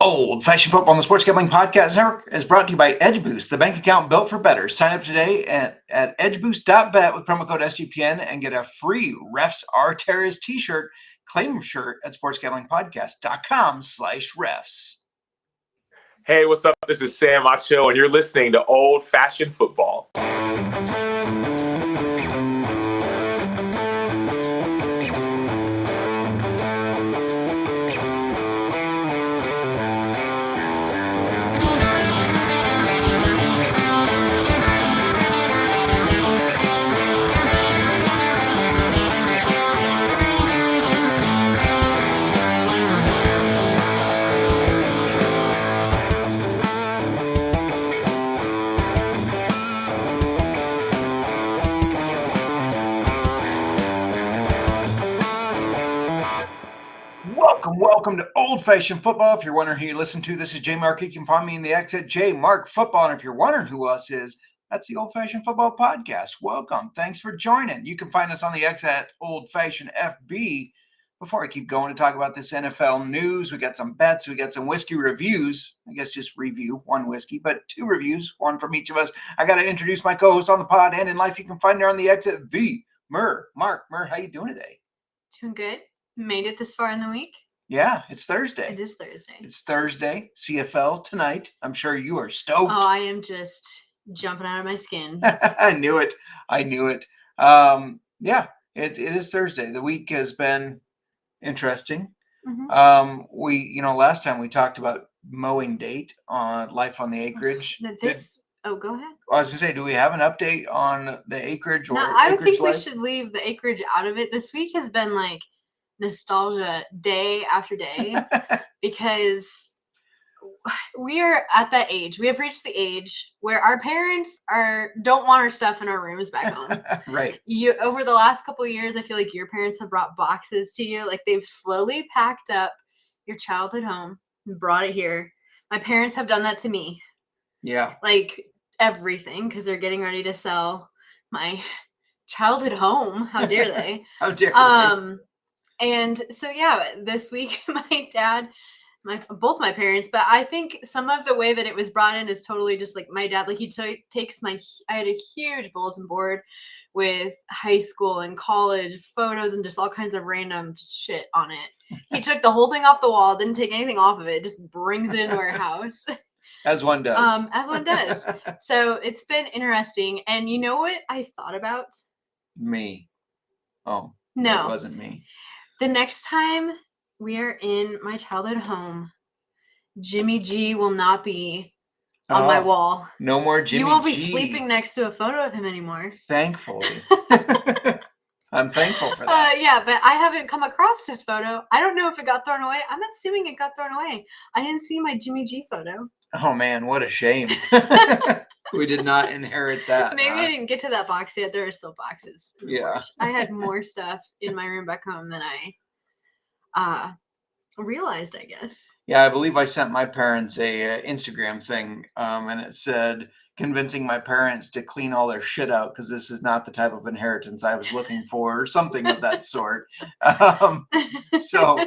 Old Fashioned Football on the Sports Gambling Podcast Network is brought to you by EdgeBoost, the bank account built for better. Sign up today at edgeboost.bet with promo code SGPN and get a free Refs Are Terrorists t-shirt. Claim your shirt at sportsgamblingpodcast.com/refs. Hey, what's up? This is Sam Acho, and you're listening to Old Fashioned Football. Welcome to Old Fashioned Football. If you're wondering who you listen to, this is JMark. You can find me in the X at JMark Football. And if you're wondering who us is, that's the Old Fashioned Football Podcast. Welcome. Thanks for joining. You can find us on the X at Old Fashioned FB. Before I keep going to talk about this NFL news, we got some bets, we got some whiskey reviews. I guess just review one whiskey, but two reviews, one from each of us. I got to introduce my co-host on the pod and in life. You can find her on the X at the Mir. Mark, how you doing today? Doing good. Made it this far in the week. Yeah, it's Thursday. It is Thursday. It's Thursday. CFL tonight. I'm sure you are stoked. Oh, I am just jumping out of my skin. I knew it. Yeah, it is Thursday. The week has been interesting. Mm-hmm. Last time we talked about mowing date on Life on the Acreage. Go ahead. I was going to say, do we have an update on the acreage? No, I think we should leave the acreage out of it. This week has been like nostalgia day after day because we are at that age. We have reached the age where our parents don't want our stuff in our rooms back home. Right. Over the last couple of years, I feel like your parents have brought boxes to you. Like they've slowly packed up your childhood home and brought it here. My parents have done that to me. Yeah. Like everything, because they're getting ready to sell my childhood home. How dare they? How dare they? And so, yeah, this week, both my parents, but I think some of the way that it was brought in is totally just like my dad, like he takes I had a huge bulletin board with high school and college photos and just all kinds of random shit on it. He took the whole thing off the wall, didn't take anything off of it, just brings it into our house. As one does. So it's been interesting. And you know what I thought about? Me. Oh, no, it wasn't me. The next time we are in my childhood home, Jimmy G will not be on my wall. No more Jimmy G. You won't be sleeping next to a photo of him anymore. Thankfully. I'm thankful for that. Yeah, but I haven't come across his photo. I don't know if it got thrown away. I'm assuming it got thrown away. I didn't see my Jimmy G photo. Oh, man, what a shame. We did not inherit that. Maybe I didn't get to that box yet. There are still boxes. Yeah. I had more stuff in my room back home than I realized, I guess. Yeah, I believe I sent my parents a Instagram thing, and it said, convincing my parents to clean all their shit out because this is not the type of inheritance I was looking for, or something of that sort. So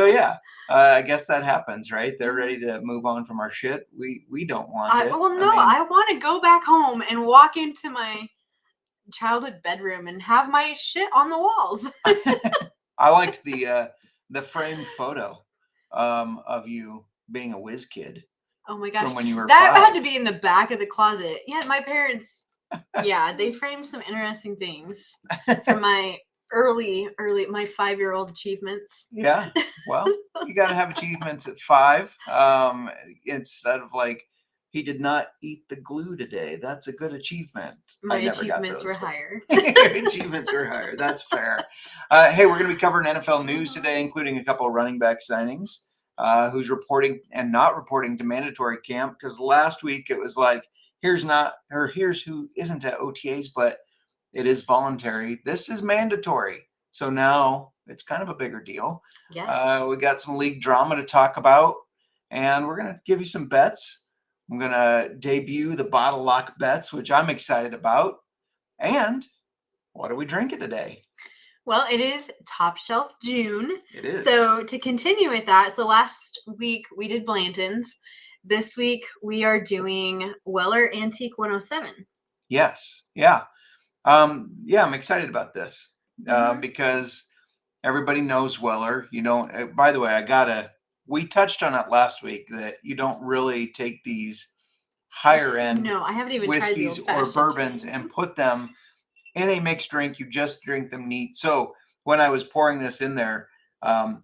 yeah. I guess that happens, right? They're ready to move on from our shit. We don't want it. I want to go back home and walk into my childhood bedroom and have my shit on the walls. I liked the framed photo of you being a whiz kid. Oh my gosh. From when you were that 5. had to be in the back of the closet. Yeah, my parents, they framed some interesting things from my early my 5-year-old achievements. Yeah, well, you got to have achievements at 5 instead of like, he did not eat the glue today. That's a good achievement. My achievements were higher. Achievements were higher. That's fair. Hey, we're going to be covering NFL news today, including a couple of running back signings, who's reporting and not reporting to mandatory camp, because last week it was like, here's who isn't at OTAs, but it is voluntary. This is mandatory. So now it's kind of a bigger deal. Yes. We got some league drama to talk about, and we're going to give you some bets. I'm going to debut the bottle lock bets, which I'm excited about. And what are we drinking today? Well, it is Top Shelf June. It is. So to continue with that, so last week we did Blanton's. This week we are doing Weller Antique 107. Yes. Yeah. I'm excited about this Mhm. because everybody knows Weller. By the way, we touched on it last week that you don't really take these higher end No, I haven't even tried the whiskeys or old-fashioned. bourbons and put them in a mixed drink. You just drink them neat. So when I was pouring this in there,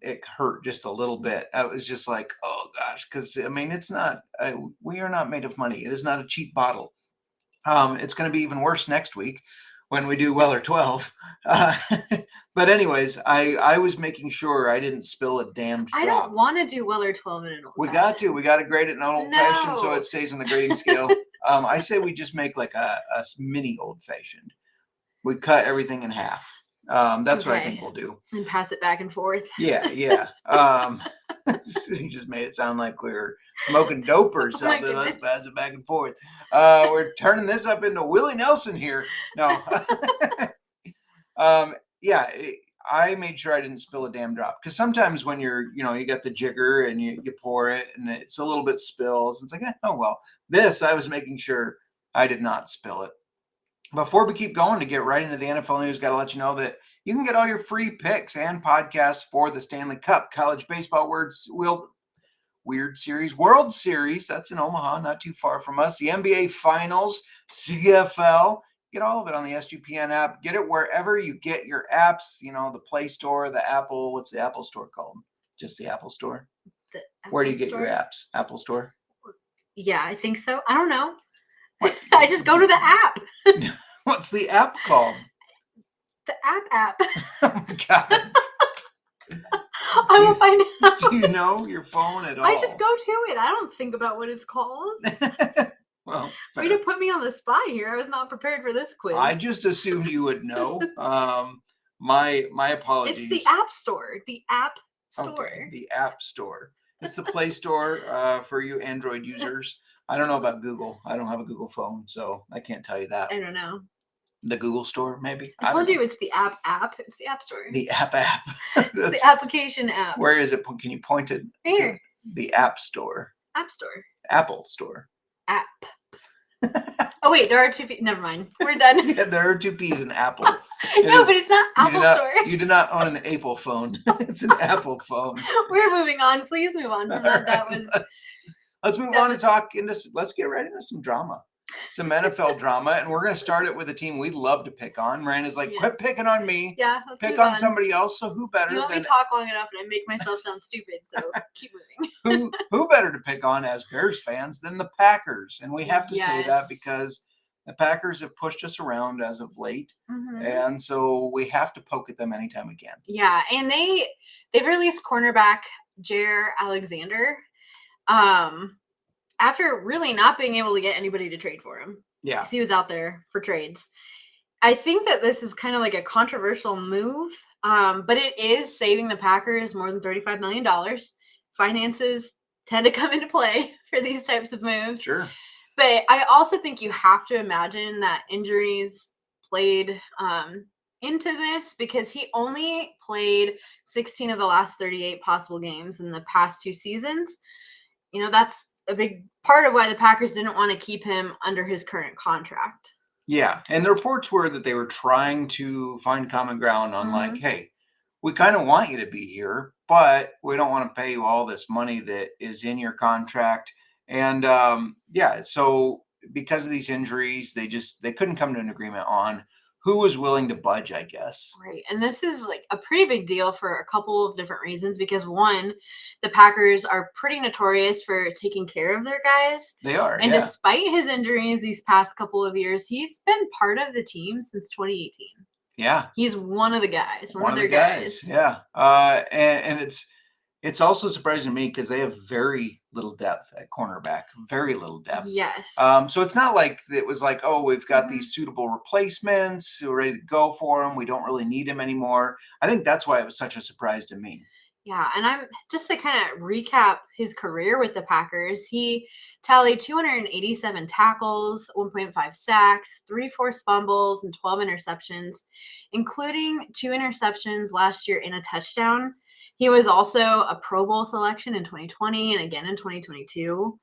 it hurt just a little bit. I was just like, oh gosh, because I mean, it's not. We are not made of money. It is not a cheap bottle. It's going to be even worse next week when we do Weller 12. But anyways, I was making sure I didn't spill a damn drop. I don't want to do Weller 12 in an old We got to grade it in an old fashioned so No. it stays on the grading scale. I say we just make like a mini old fashioned. We cut everything in half. That's what I think Okay. we'll do. And pass it back and forth. Yeah. You just made it sound like we were smoking dope or something. Let's goodness. pass it back and forth. We're turning this up into Willie Nelson here. No. I made sure I didn't spill a damn drop because sometimes when you got the jigger and you pour it and it's a little bit spills. It's like, oh well. This I was making sure I did not spill it. Before we keep going to get right into the NFL news, got to let you know that you can get all your free picks and podcasts for the Stanley Cup, College Baseball World Series. That's in Omaha, not too far from us. The NBA Finals, CFL. Get all of it on the SGPN app. Get it wherever you get your apps. The Play Store, the Apple. What's the Apple Store called? Just the Apple Store. Where do you get your apps? Apple Store? Yeah, I think so. I don't know. I just go to the app. What's the app called? The app. Oh my God. I will find out. Do you know your phone at all? I just go to it. I don't think about what it's called. Well, way to put me on the spot here. I was not prepared for this quiz. I just assumed you would know. My apologies. It's the App Store. The App Store. Okay, the App Store. It's the Play Store for you Android users. I don't know about Google. I don't have a Google phone, so I can't tell you that. I don't know. The Google Store, maybe? I told you it's the app. It's the App Store. The app. It's the application app. Where is it? Can you point it? Here. The App Store. App Store. Apple Store. App. Oh, wait. There are two P's. Never mind. We're done. Yeah, there are two P's in Apple. No, but it's not Apple Store. You do not own an Apple phone. It's an Apple phone. We're moving on. Please move on from that. That was... Let's move on and let's get right into some drama. Some NFL drama, and we're going to start it with a team we love to pick on. Miranda's like, quit picking on me. Yeah, pick on somebody else. So who better? You let me talk long enough, and I make myself sound stupid. So keep moving. who better to pick on as Bears fans than the Packers? And we have to say that because the Packers have pushed us around as of late, and so we have to poke at them anytime we can. Yeah, and they've released cornerback Jair Alexander. After really not being able to get anybody to trade for him. Yeah. Because he was out there for trades. I think that this is kind of like a controversial move, but it is saving the Packers more than $35 million. Finances tend to come into play for these types of moves. Sure. But I also think you have to imagine that injuries played into this because he only played 16 of the last 38 possible games in the past two seasons. That's a big part of why the Packers didn't want to keep him under his current contract. Yeah. And the reports were that they were trying to find common ground on like, hey, we kind of want you to be here, but we don't want to pay you all this money that is in your contract. And so because of these injuries, they couldn't come to an agreement on who was willing to budge, I guess. Right. And this is like a pretty big deal for a couple of different reasons because one, the Packers are pretty notorious for taking care of their guys. They are. And despite his injuries these past couple of years, he's been part of the team since 2018. Yeah. He's one of the guys. One of their guys. Yeah. And it's also surprising to me because they have very little depth at cornerback, very little depth. Yes. So it's not like it was like, oh, we've got these suitable replacements. We're ready to go for them. We don't really need them anymore. I think that's why it was such a surprise to me. Yeah, and I'm just to kind of recap his career with the Packers. He tallied 287 tackles, 1.5 sacks, 3 forced fumbles, and 12 interceptions, including 2 interceptions last year and a touchdown. He was also a Pro Bowl selection in 2020 and again in 2022.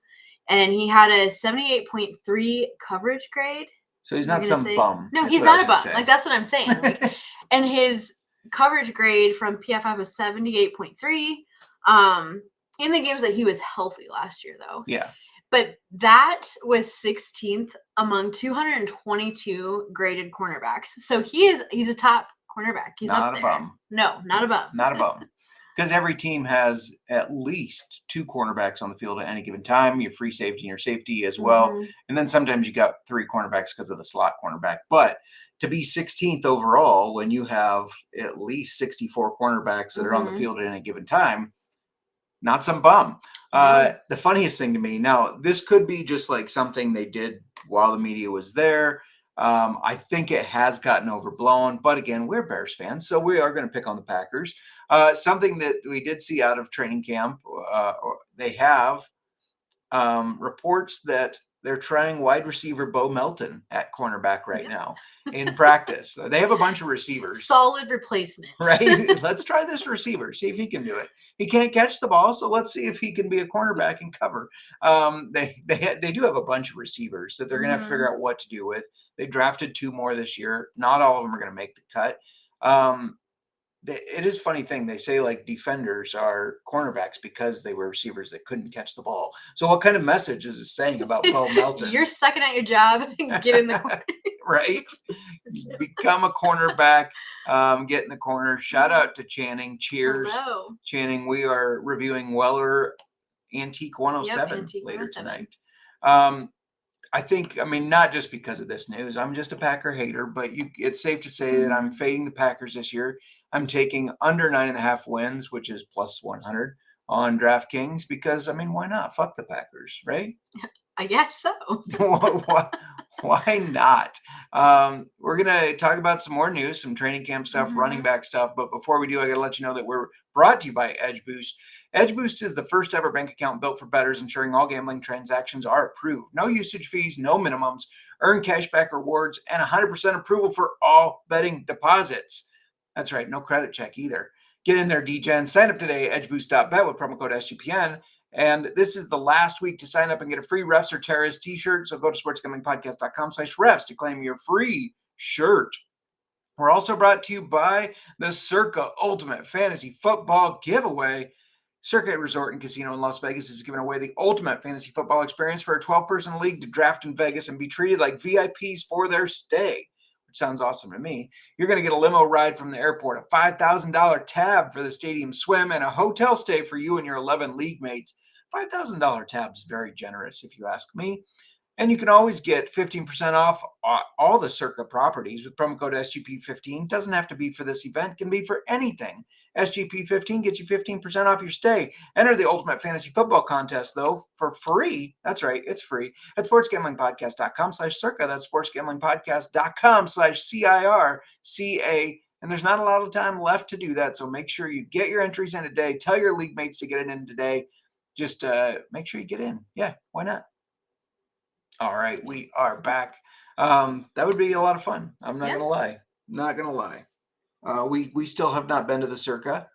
And he had a 78.3 coverage grade. So he's not some bum. No, he's not a bum. Like, that's what I'm saying. Like, and his coverage grade from PFF was 78.3 in the games that he was healthy last year, though. Yeah. But that was 16th among 222 graded cornerbacks. So he's a top cornerback. He's not up a there. bum. No, not a bum. Not a bum. Because every team has at least 2 cornerbacks on the field at any given time, your free safety and your safety as well. Mm-hmm. And then sometimes you got 3 cornerbacks because of the slot cornerback. But to be 16th overall when you have at least 64 cornerbacks that are on the field at any given time, not some bum. The funniest thing to me, now this could be just like something they did while the media was there. I think it has gotten overblown, but again, we're Bears fans, so we are going to pick on the Packers. Something that we did see out of training camp, they have reports that they're trying wide receiver Bo Melton at cornerback right now in practice. They have a bunch of receivers. Solid replacement. Right? Let's try this receiver, see if he can do it. He can't catch the ball, so let's see if he can be a cornerback and cover. They do have a bunch of receivers that they're going to have to figure out what to do with. They drafted 2 more this year. Not all of them are going to make the cut. It is a funny thing. They say like defenders are cornerbacks because they were receivers that couldn't catch the ball. So what kind of message is it saying about Bo Melton? You're sucking at your job. Get in the corner. Right? Become a cornerback. Get in the corner. Shout out to Channing. Cheers. Hello. Channing, we are reviewing Weller Antique 107 later 107. tonight. I think, not just because of this news. I'm just a Packer hater, but it's safe to say that I'm fading the Packers this year. I'm taking under 9.5 wins, which is plus 100 on DraftKings because, why not? Fuck the Packers, right? I guess so. Why not? We're going to talk about some more news, some training camp stuff, running back stuff. But before we do, I got to let you know that we're brought to you by Edge Boost. Edge Boost is the first ever bank account built for bettors, ensuring all gambling transactions are approved. No usage fees, no minimums, earn cashback rewards, and 100% approval for all betting deposits. That's right, no credit check either. Get in there, DGen. Sign up today at edgeboost.bet with promo code SGPN. And this is the last week to sign up and get a free Refs or Terrorists t-shirt. So go to sportsgamblingpodcast.com/refs to claim your free shirt. We're also brought to you by the Circa Ultimate Fantasy Football Giveaway. Circa Resort and Casino in Las Vegas is giving away the ultimate fantasy football experience for a 12-person league to draft in Vegas and be treated like VIPs for their stay, which sounds awesome to me. You're going to get a limo ride from the airport, a $5,000 tab for the stadium swim, and a hotel stay for you and your 11 league mates. $5,000 tab is very generous, if you ask me. And you can always get 15% off all the Circa properties with promo code SGP15. Doesn't have to be for this event, can be for anything. SGP15 gets you 15% off your stay. Enter the Ultimate Fantasy Football Contest, though, for free. That's right, it's free. At sportsgamblingpodcast.com/Circa. That's sportsgamblingpodcast.com/CIRCA. And there's not a lot of time left to do that, so make sure you get your entries in today. Tell your league mates to get it in today. Just make sure you get in. Yeah, why not? All right, we are back. That would be a lot of fun. I'm not going to lie. Not going to lie. We still have not been to the Circa.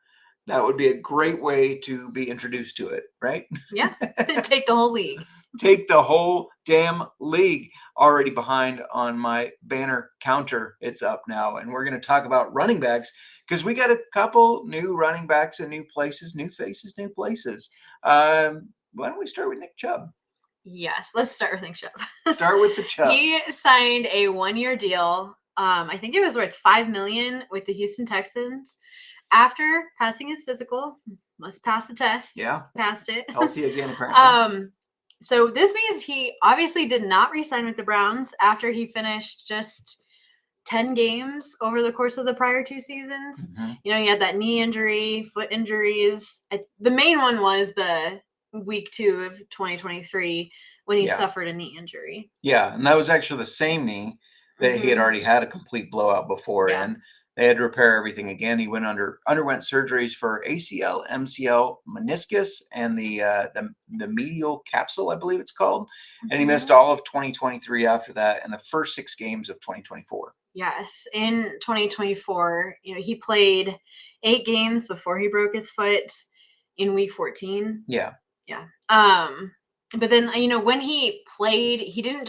That would be a great way to be introduced to it, right? Yeah, take the whole league. Take the whole damn league. Already behind on my banner counter. It's up now. And we're going to talk about running backs because we got a couple new running backs in new places, new faces, new places. Why don't we start with Nick Chubb? Yes, let's start with Nick Chubb. Start with the Chubb. He signed a 1-year deal. I think it was worth $5 million with the Houston Texans. After passing his physical, must pass the test. Yeah, passed it. Healthy again, apparently. So this means he obviously did not re-sign with the Browns after he finished just 10 games over the course of the prior 2 seasons. He had that knee injury, foot injuries. The main one was the week 2 of 2023 when he suffered a knee injury. Yeah, and that was actually the same knee that he had already had a complete blowout before in. They had to repair everything again. He underwent surgeries for ACL, MCL, meniscus, and the medial capsule, I believe it's called. And he missed all of 2023 after that and the first 6 games of 2024. Yes, in 2024, he played 8 games before he broke his foot in week 14. Yeah. Yeah. But then, when he played, he didn't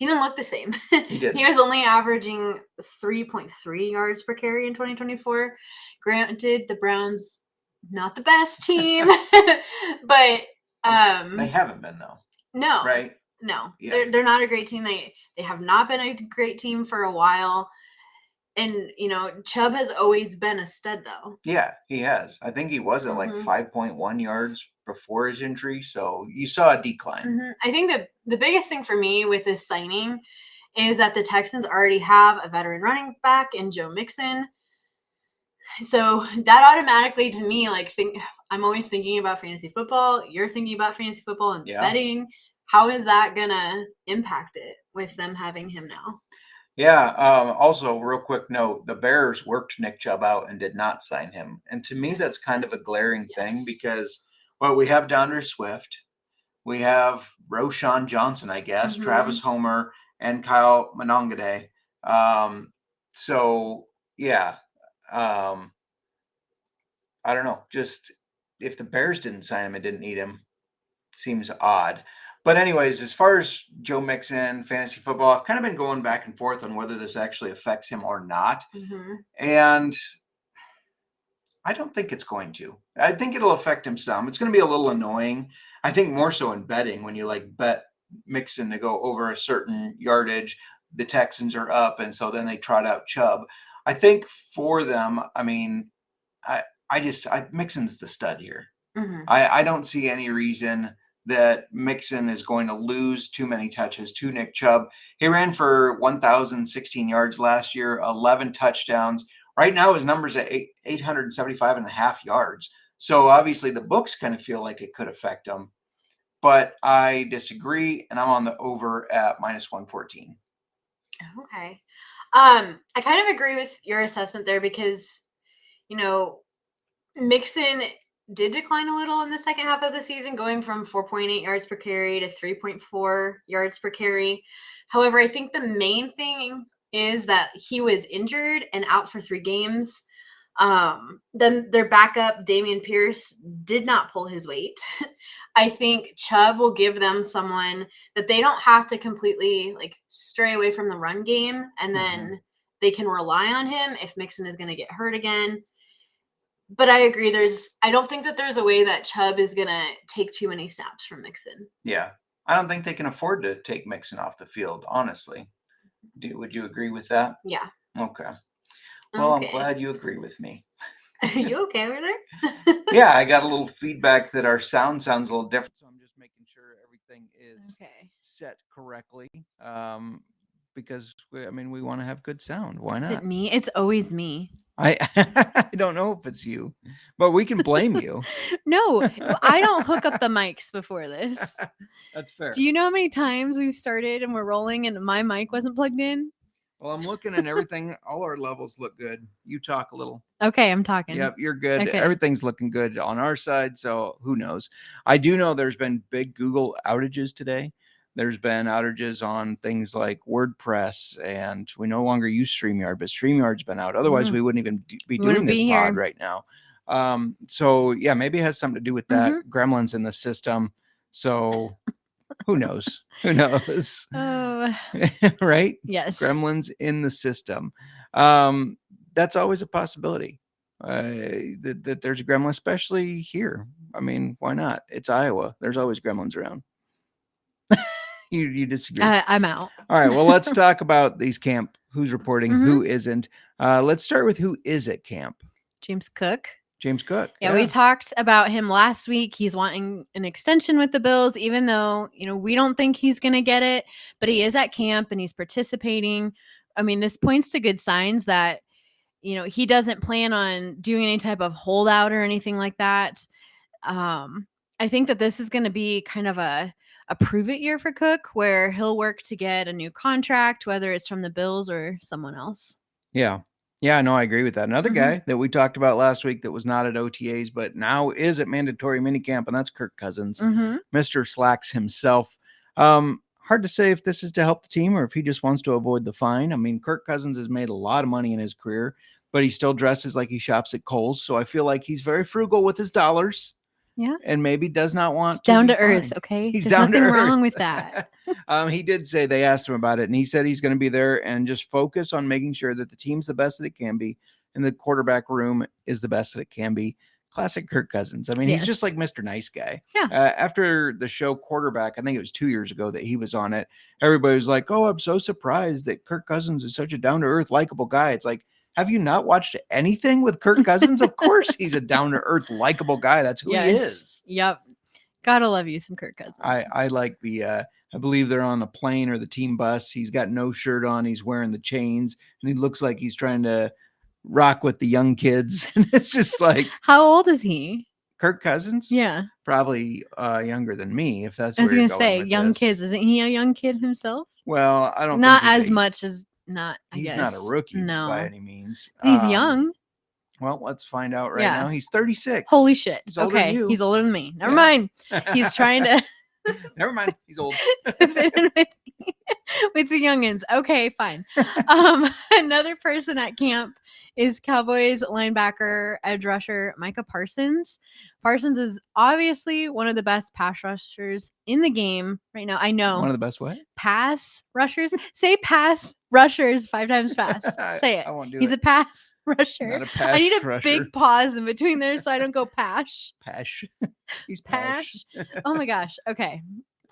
look the same. He did. He was only averaging 3.3 yards per carry in 2024. Granted, the Browns, not the best team, but they haven't been though. No. Right? No. Yeah. They're not a great team. They have not been a great team for a while. And, Chubb has always been a stud, though. Yeah, he has. I think he was at like 5.1 yards before his injury. So you saw a decline. I think the biggest thing for me with this signing is that the Texans already have a veteran running back in Joe Mixon. So that automatically, to me, I'm always thinking about fantasy football. You're thinking about fantasy football and betting. How is that going to impact it with them having him now? Yeah. Also, real quick note, the Bears worked Nick Chubb out and did not sign him. And to me, that's kind of a glaring thing because, we have DeAndre Swift. We have Roshan Johnson, I guess, Travis Homer, and Kyle Monongade. So, yeah. I don't know. Just if the Bears didn't sign him and didn't need him, seems odd. But anyways, as far as Joe Mixon, fantasy football, I've kind of been going back and forth on whether this actually affects him or not. And I don't think it's going to. I think it'll affect him some. It's going to be a little annoying. I think more so in betting when you bet Mixon to go over a certain yardage, the Texans are up, and so then they trot out Chubb. I think for them, Mixon's the stud here. I don't see any reason that Mixon is going to lose too many touches to Nick Chubb. He ran for 1,016 yards last year, 11 touchdowns. Right now, his number's at 875 and a half yards. So obviously the books kind of feel like it could affect him. But I disagree, and I'm on the over at -114. Okay. I kind of agree with your assessment there because, Mixon did decline a little in the second half of the season, going from 4.8 yards per carry to 3.4 yards per carry. However, I think the main thing is that he was injured and out for 3 games. Then their backup, Dameon Pierce, did not pull his weight. I think Chubb will give them someone that they don't have to completely stray away from the run game, and then they can rely on him if Mixon is going to get hurt again. But I agree. I don't think that there's a way that Chubb is going to take too many snaps from Mixon. Yeah. I don't think they can afford to take Mixon off the field, honestly. Would you agree with that? Yeah. Okay. Well, I'm glad you agree with me. Are you okay over there? Yeah, I got a little feedback that our sound sounds a little different, so I'm just making sure everything is set correctly. Because we want to have good sound. Why not? Is it me? It's always me. I don't know if it's you, but we can blame you. No, I don't hook up the mics before this. That's fair. Do you know how many times we've started and we're rolling and my mic wasn't plugged in? Well, I'm looking and everything. All our levels look good. You talk a little. Okay, I'm talking. Yep, you're good. Okay. Everything's looking good on our side. So who knows? I do know there's been big Google outages today. There's been outages on things like WordPress, and we no longer use StreamYard, but StreamYard's been out. Otherwise, we wouldn't even be doing this pod right now. So yeah, maybe it has something to do with that. Gremlins in the system. So who knows? Who knows? Right? Yes. Gremlins in the system. That's always a possibility. That there's a gremlin, especially here. Why not? It's Iowa. There's always gremlins around. You disagree? I'm out. All right. Well, let's talk about these camp. Who's reporting? Who isn't? Let's start with who is at camp. James Cook. James Cook. Yeah, we talked about him last week. He's wanting an extension with the Bills, even though, we don't think he's going to get it, but he is at camp and he's participating. This points to good signs that, he doesn't plan on doing any type of holdout or anything like that. I think that this is going to be kind of a prove it year for Cook, where he'll work to get a new contract, whether it's from the Bills or someone else. Yeah. Yeah, no, I agree with that. Another Mhm. guy that we talked about last week that was not at OTAs, but now is at mandatory minicamp, and that's Kirk Cousins, Mhm. Mr. Slacks himself. Hard to say if this is to help the team or if he just wants to avoid the fine. I mean, Kirk Cousins has made a lot of money in his career, but he still dresses like he shops at Kohl's. So I feel like he's very frugal with his dollars. Yeah. And maybe does not want He's to down be to earth, fined. okay? He's There's down to nothing earth. wrong with that. He did say they asked him about it, and he said he's going to be there and just focus on making sure that the team's the best that it can be, and the quarterback room is the best that it can be. Classic Kirk Cousins. I mean, he's just Yes. like Mr. Nice Guy. Yeah. After the show Quarterback, I think it was 2 years ago that he was on it, everybody was like, oh, I'm so surprised that Kirk Cousins is such a down-to-earth, likable guy. It's like, have you not watched anything with Kirk Cousins? Of course he's a down-to-earth, likable guy. That's who he is. Yep. Gotta love you some Kirk Cousins. I like the I believe they're on a plane or the team bus. He's got no shirt on. He's wearing the chains, and he looks like he's trying to rock with the young kids. And it's just like, How old is he? Kirk Cousins? Yeah. Probably younger than me, if that's I was where you're gonna going say with young this. kids. Isn't he a young kid himself? Well, I don't Not think as much as not. I he's guess. not a rookie No. by any means. He's young. Well, let's find out right Yeah. now. He's 36. Holy shit. He's older than Okay. you. He's older than me. Never Yeah. mind. He's trying to Never mind. He's old. fit in with the youngins. Okay, fine. Another person at camp is Cowboys linebacker, edge rusher Micah Parsons. Parsons is obviously one of the best pass rushers in the game right now. I know. One of the best what? Pass rushers. Say pass rushers 5 times fast. Say it. I won't do He's it. a pass rusher. Not a pass I need a rusher. big pause in between there so I don't go pash. Pash. He's Pash. Pash. Oh my gosh. Okay.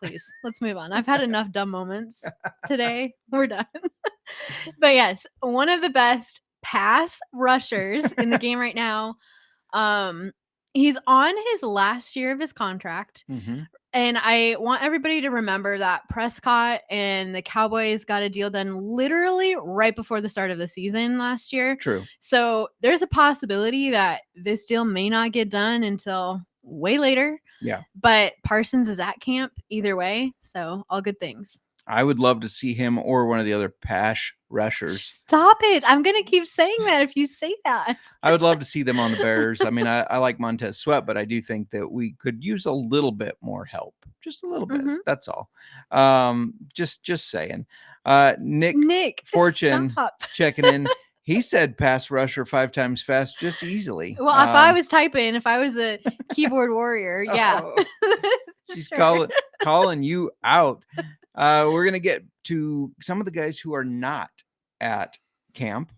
Please, let's move on. I've had enough dumb moments today. We're done. But yes, one of the best pass rushers in the game right now. He's on his last year of his contract. Mm-hmm. And I want everybody to remember that Prescott and the Cowboys got a deal done literally right before the start of the season last year. True. So there's a possibility that this deal may not get done until way later. Yeah. But Parsons is at camp either way. So all good things. I would love to see him or one of the other Pash rushers. Stop it. I'm going to keep saying that if you say that. I would love to see them on the Bears. I mean, I like Montez Sweat, but I do think that we could use a little bit more help. Just a little bit. Mhm. That's all. Just saying. Nick Fortune stop. checking in. He said pass rusher 5 times fast, just easily. Well, if I was typing, if I was a keyboard warrior, yeah. She's Sure. calling you out. We're going to get to some of the guys who are not at camp.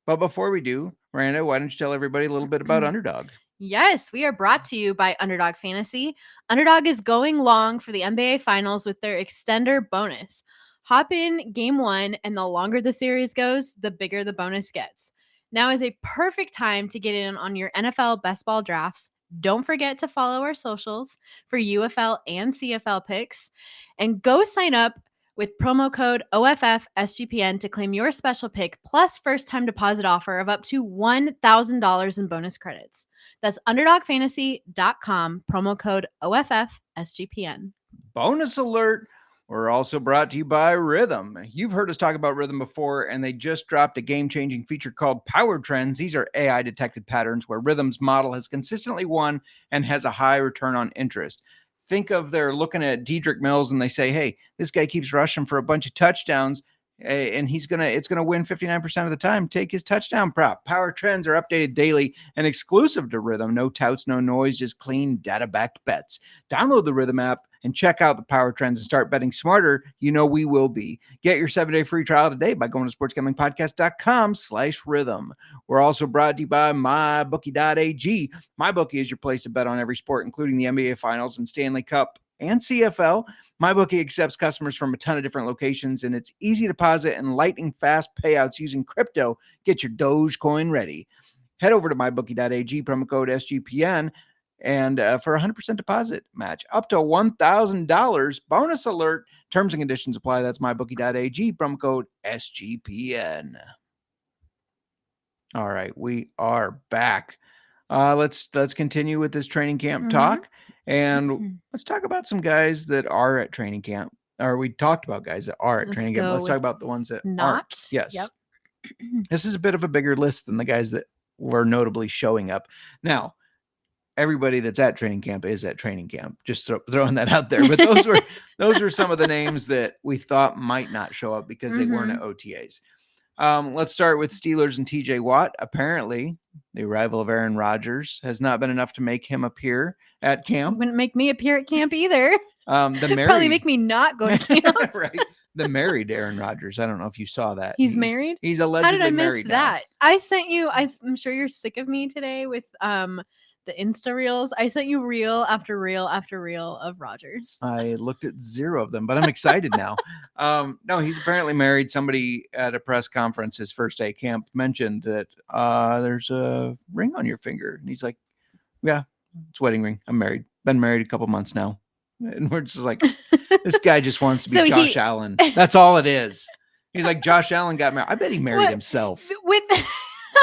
But before we do, Miranda, why don't you tell everybody a little bit about Underdog? Yes, we are brought to you by Underdog Fantasy. Underdog is going long for the NBA Finals with their extender bonus. Hop in game 1, and the longer the series goes, the bigger the bonus gets. Now is a perfect time to get in on your NFL best ball drafts. Don't forget to follow our socials for UFL and CFL picks. And go sign up with promo code OFFSGPN to claim your special pick plus first-time deposit offer of up to $1,000 in bonus credits. That's UnderdogFantasy.com, promo code OFFSGPN. Bonus alert. We're also brought to you by Rhythm. You've heard us talk about Rhythm before, and they just dropped a game-changing feature called Power Trends. These are AI-detected patterns where Rhythm's model has consistently won and has a high return on interest. Think of they're looking at Dedrick Mills and they say, hey, this guy keeps rushing for a bunch of touchdowns, and it's gonna win 59% of the time. Take his touchdown prop. Power Trends are updated daily and exclusive to Rhythm. No touts, no noise, just clean data-backed bets. Download the Rhythm app and check out the Power Trends and start betting smarter. You know we will be. Get your 7-day free trial today by going to sportsgamblingpodcast.com/rhythm. We're also brought to you by mybookie.ag. MyBookie is your place to bet on every sport, including the NBA Finals and Stanley Cup and CFL. MyBookie accepts customers from a ton of different locations, and it's easy deposit and lightning fast payouts using crypto. Get your Dogecoin ready. Head over to mybookie.ag, promo code SGPN, and for a 100% deposit match up to $1,000. Bonus alert. Terms and conditions apply. That's mybookie.ag, promo code SGPN. All right, we are back. Let's continue with this training camp talk, and let's talk about some guys that are at training camp. Or we talked about guys that are at training camp. Let's talk about the ones that not. aren't. Yes. Yep. This is a bit of a bigger list than the guys that were notably showing up. Now, everybody that's at training camp is at training camp. Just throwing that out there. But those were some of the names that we thought might not show up because they weren't at OTAs. Let's start with Steelers and TJ Watt. Apparently, the arrival of Aaron Rodgers has not been enough to make him appear at camp. Wouldn't make me appear at camp either. Probably make me not go to camp. Right. The married Aaron Rodgers. I don't know if you saw that. He's married? He's allegedly married. How did I married miss that? I sent you, I'm sure you're sick of me today with the Insta reels. I sent you reel after reel after reel of Rodgers. I looked at 0 of them, but I'm excited now. No, he's apparently married. Somebody at a press conference, his first day camp, mentioned that there's a ring on your finger. And he's like, yeah, it's a wedding ring. I'm married. Been married a couple months now. And we're just like, this guy just wants to be Josh Allen. That's all it is. He's like, Josh Allen got married. I bet he married himself.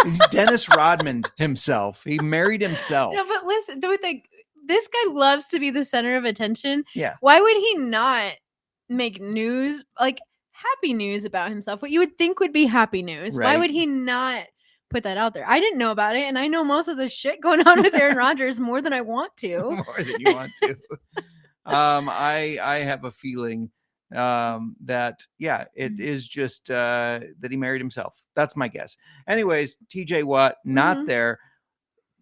He's Dennis Rodman himself. He married himself. No, but listen, this guy loves to be the center of attention. Yeah. Why would he not make news, like happy news about himself? What you would think would be happy news. Right. Why would he not put that out there? I didn't know about it, and I know most of the shit going on with Aaron Rodgers more than I want to. More than you want to. I have a feeling that it is just that he married himself. That's my guess. Anyways, TJ Watt not there,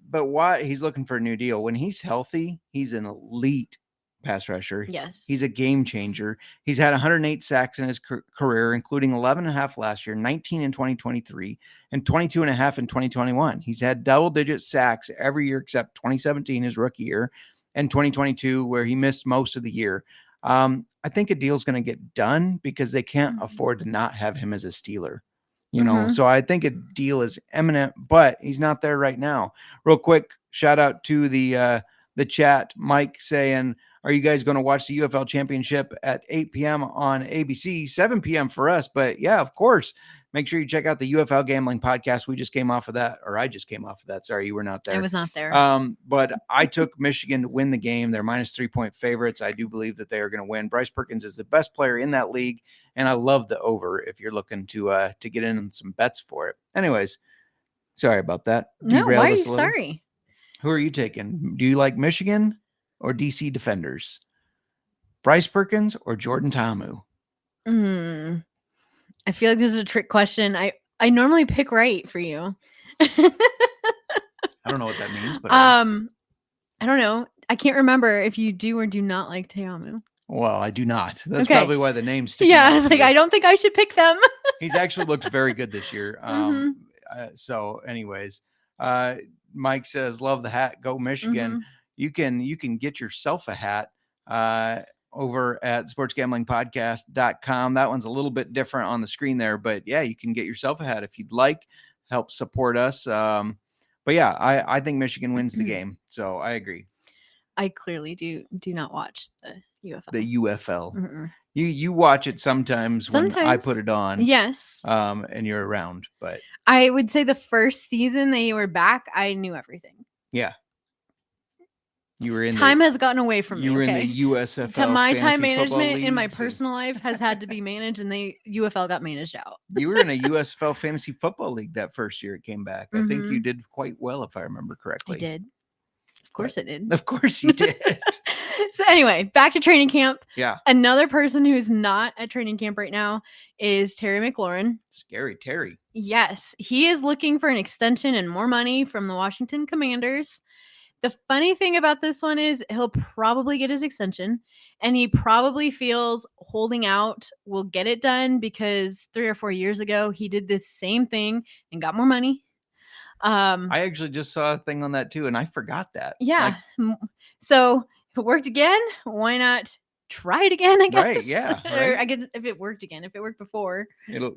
but Watt, he's looking for a new deal. When he's healthy, he's an elite pass rusher. Yes, he's a game changer. He's had 108 sacks in his career, including 11.5 last year, 19 in 2023, and 22.5 in 2021. He's had double-digit sacks every year except 2017, his rookie year, and 2022, where he missed most of the year. I think a deal's going to get done because they can't afford to not have him as a Steeler, you know? So I think a deal is imminent, but he's not there right now. Real quick, shout out to the chat, Mike saying, are you guys going to watch the UFL championship at 8 p.m. on ABC, 7 p.m. for us? But yeah, of course. Make sure you check out the UFL Gambling Podcast. We just came off of that, or I just came off of that. Sorry, you were not there. I was not there. But I took Michigan to win the game. They're minus 3-point favorites. I do believe that they are going to win. Bryce Perkins is the best player in that league, and I love the over if you're looking to get in on some bets for it. Anyways, sorry about that. No, why are you sorry? Who are you taking? Do you like Michigan or DC Defenders? Bryce Perkins or Jordan Ta'amu? I feel like this is a trick question. I normally pick right for you. I don't know what that means, but I don't know. I can't remember if you do or do not like Ta'amu. Well, I do not. That's probably why the name's sticking out. I was like, I don't think I should pick them. He's actually looked very good this year. So anyways, Mike says, love the hat. Go Michigan. You can get yourself a hat over at sportsgamblingpodcast.com. That one's a little bit different on the screen there, but yeah, you can get yourself a hat if you'd like. Help support us. But yeah, I think Michigan wins the game. So I agree. I clearly do not watch the UFL. The UFL. You watch it sometimes when I put it on. Yes. And you're around, but I would say the first season they were back, I knew everything. Yeah. You were in time has gotten away from me. You were in the USFL. To my time management in my personal life has had to be managed, and the UFL got managed out. You were in a USFL fantasy football league that first year it came back. I think you did quite well, if I remember correctly. I did. Of course I did. Of course you did. So anyway, back to training camp. Yeah. Another person who's not at training camp right now is Terry McLaurin. Scary Terry. Yes. He is looking for an extension and more money from the Washington Commanders. The funny thing about this one is he'll probably get his extension, and he probably feels holding out will get it done because 3 or 4 years ago, he did this same thing and got more money. I actually just saw a thing on that too, and I forgot that. Yeah. So if it worked again, why not try it again, I guess? Right, yeah. Right. Or I guess if it worked again. If it worked before,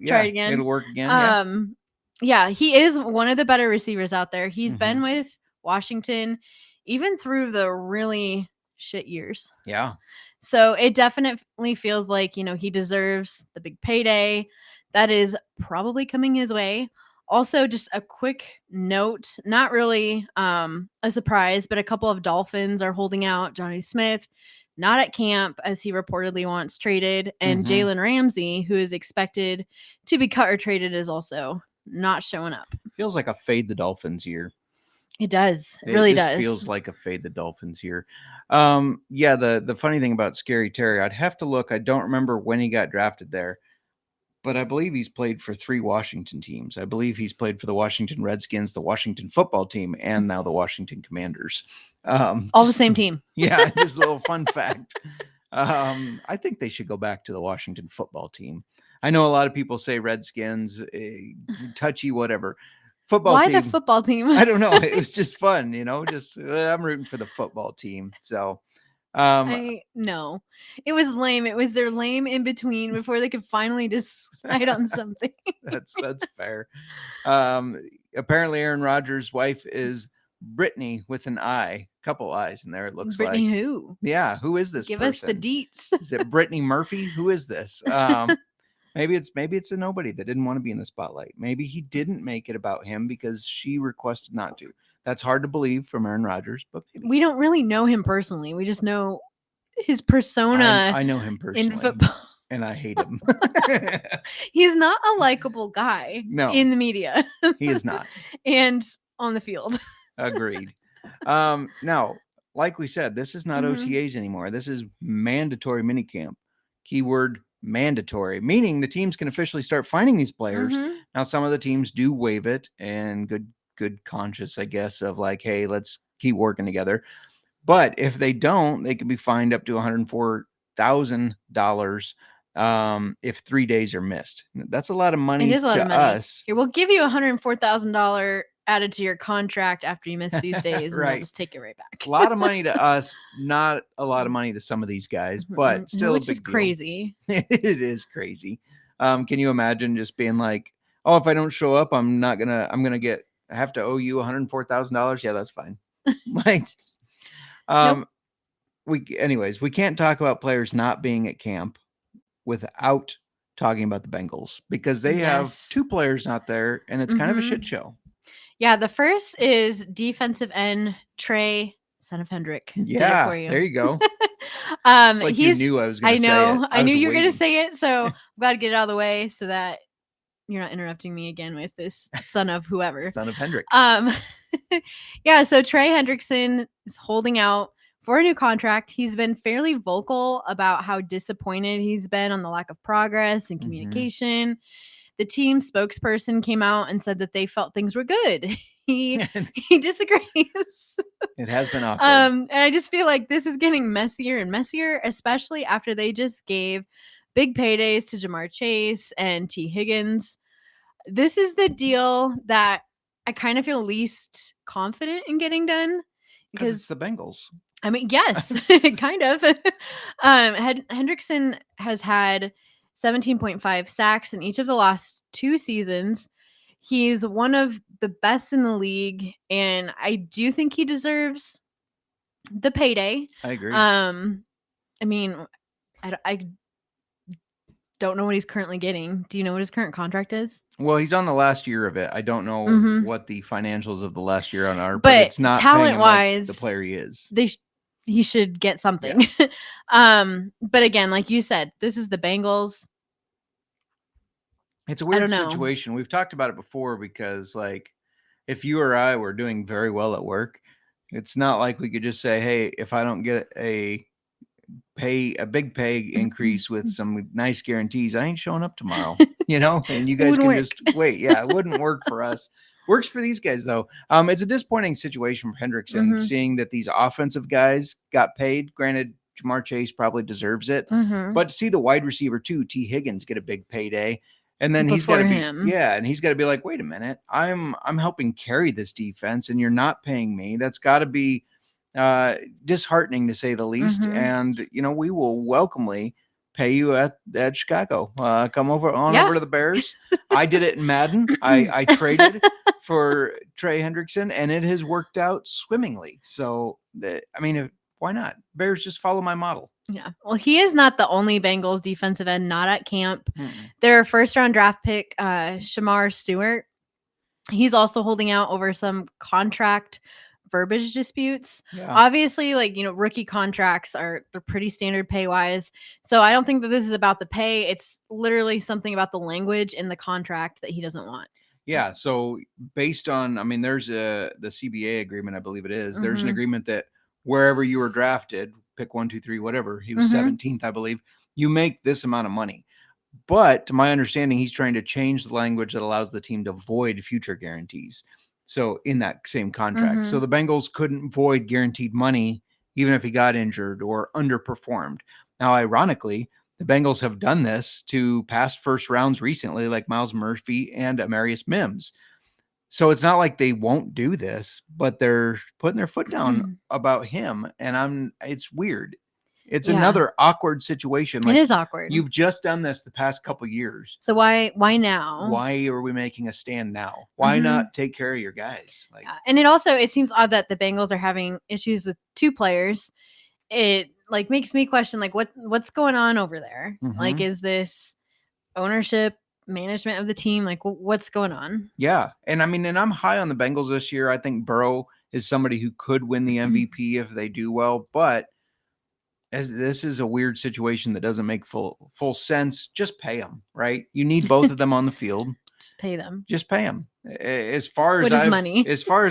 try it again. It'll work again. Yeah, he is one of the better receivers out there. He's been with Washington even through the really shit years. Yeah. So it definitely feels like, he deserves the big payday that is probably coming his way. Also, just a quick note, not really a surprise, but a couple of Dolphins are holding out Johnny Smith, not at camp, as he reportedly wants traded. And Mhm. Jalen Ramsey, who is expected to be cut or traded, is also not showing up. Feels like a fade the Dolphins year. It does. It really does. Feels like a fade the Dolphins year. Yeah, the funny thing about Scary Terry, I'd have to look. I don't remember when he got drafted there, but I believe he's played for 3 Washington teams. I believe he's played for the Washington Redskins, the Washington football team, and now the Washington Commanders. All the same team. Yeah, just a little fun fact. I think they should go back to the Washington football team. I know a lot of people say Redskins, touchy, whatever. Football Why team. the football team? I don't know. It was just fun, just I'm rooting for the football team. So No, it was lame. It was their lame in between before they could finally decide on something. that's fair. Apparently Aaron Rodgers' wife is Brittany with an I, couple I's in there. It looks Brittany like. who? Yeah, who is this? Give person? us the deets. Is it Brittany Murphy? Who is this? Maybe it's a nobody that didn't want to be in the spotlight. Maybe he didn't make it about him because she requested not to. That's hard to believe from Aaron Rodgers, but maybe. We don't really know him personally. We just know his persona. I know him personally in football, and I hate him. He's not a likable guy. No, in the media. He is not, and on the field. Agreed. Now, like we said, this is not OTAs anymore. This is mandatory minicamp. Keyword mandatory, meaning the teams can officially start finding these players. Now, some of the teams do waive it and good conscience, I guess, of like, hey, let's keep working together. But if they don't, they can be fined up to $104,000 if 3 days are missed. That's a lot of money. It is a lot to of money. us. Here, we'll give you $104,000 added to your contract after you miss these days, and Right. we'll just take it right back. A lot of money to us, not a lot of money to some of these guys, but still which a big is crazy. Deal. It is crazy. Can you imagine just being like, oh, if I don't show up, I have to owe you $104,000. Yeah, that's fine. Like, Nope. we can't talk about players not being at camp without talking about the Bengals because they have 2 players not there, and it's kind of a shit show. Yeah, the first is defensive end Trey, son of Hendrick. Yeah, did it for you. There you go. It's like you knew I was going to say it. I knew you were going to say it, so I'm glad to get it out of the way so that you're not interrupting me again with this son of whoever. Son of Hendrick. Yeah, so Trey Hendrickson is holding out for a new contract. He's been fairly vocal about how disappointed he's been on the lack of progress and communication. The team spokesperson came out and said that they felt things were good. He disagrees. It has been awkward. And I just feel like this is getting messier and messier, especially after they just gave big paydays to Jamar Chase and T. Higgins. This is the deal that I kind of feel least confident in getting done because it's the Bengals. I mean, yes, kind of. Hendrickson has had 17.5 sacks in each of the last 2 seasons. He's one of the best in the league, and I do think he deserves the payday. I agree. I mean, I don't know what he's currently getting. Do you know what his current contract is? Well, he's on the last year of it. I don't know what the financials of the last year are, but it's not talent-wise like the player he is. He should get something. Yeah. But again, like you said, this is the Bengals. It's a weird situation. We've talked about it before because, like, if you or I were doing very well at work, it's not like we could just say, hey, if I don't get a big pay increase with some nice guarantees, I ain't showing up tomorrow, and you guys can just wait. Yeah, it wouldn't work for us. Works for these guys, though. It's a disappointing situation for Hendrickson, seeing that these offensive guys got paid. Granted, Jamar Chase probably deserves it, but to see the wide receiver too, T. Higgins, get a big payday, and then he's got to be, and he's got to be like, wait a minute, I'm helping carry this defense, and you're not paying me. That's got to be disheartening to say the least. And we will welcomely pay you at Chicago. Come over to the Bears. I did it in Madden. I traded for Trey Hendrickson, and it has worked out swimmingly. So, why not? Bears, just follow my model. Yeah. Well, he is not the only Bengals defensive end not at camp. Their first-round draft pick, Shamar Stewart, he's also holding out over some contract verbiage disputes. Yeah. Obviously, like, rookie contracts they're pretty standard pay wise. So I don't think that this is about the pay. It's literally something about the language in the contract that he doesn't want. Yeah. So based on, there's the CBA agreement, I believe it is. There's an agreement that wherever you were drafted, pick 1, 2, 3, whatever, he was 17th, I believe, you make this amount of money. But to my understanding, he's trying to change the language that allows the team to void future guarantees. So in that same contract. So the Bengals couldn't void guaranteed money, even if he got injured or underperformed. Now, ironically, the Bengals have done this to past first rounds recently, like Miles Murphy and Amarius Mims. So it's not like they won't do this, but they're putting their foot down about him. And it's weird. It's another awkward situation. It is awkward. You've just done this the past couple years. So why now? Why are we making a stand now? Why not take care of your guys? And it seems odd that the Bengals are having issues with 2 players. It makes me question what's going on over there? Like, is this ownership, management of the team? Like, what's going on? Yeah. And I'm high on the Bengals this year. I think Burrow is somebody who could win the MVP if they do well, but as this is a weird situation that doesn't make full sense, just pay them, right? You need both of them on the field. Just pay them. Just pay them. As far as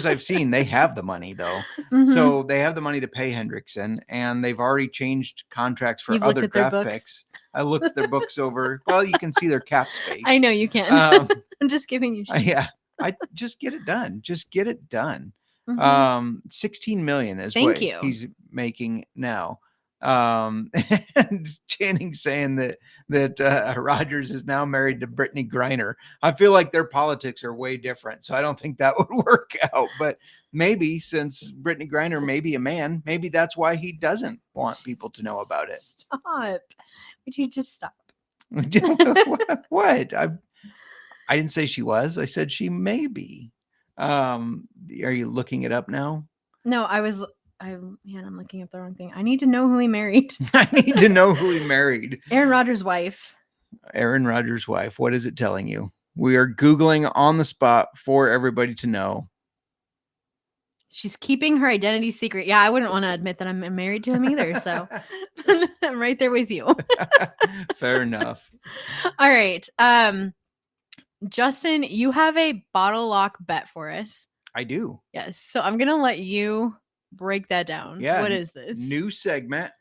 I've seen, they have the money though. So they have the money to pay Hendrickson, and they've already changed contracts for other draft picks. I looked their books over. Well, you can see their cap space. I know you can. I'm just giving you shit. Yeah. I just get it done. Just get it done. $16 million is what he's making now. And Channing saying that Rodgers is now married to Brittany Griner. I feel like their politics are way different, so I don't think that would work out. But maybe since Brittany Griner may be a man, maybe that's why he doesn't want people to know about it. Stop. Would you just stop? What? I didn't say she was. I said she may be. Are you looking it up now? No, I'm looking at the wrong thing. I need to know who he married. I need to know who he married. Aaron Rodgers' wife. Aaron Rodgers' wife. What is it telling you? We are Googling on the spot for everybody to know. She's keeping her identity secret. Yeah, I wouldn't want to admit that I'm married to him either. So I'm right there with you. Fair enough. All right. Justin, you have a bottle lock bet for us. I do. Yes. So I'm going to let you break that down. Yeah. What is this? New segment.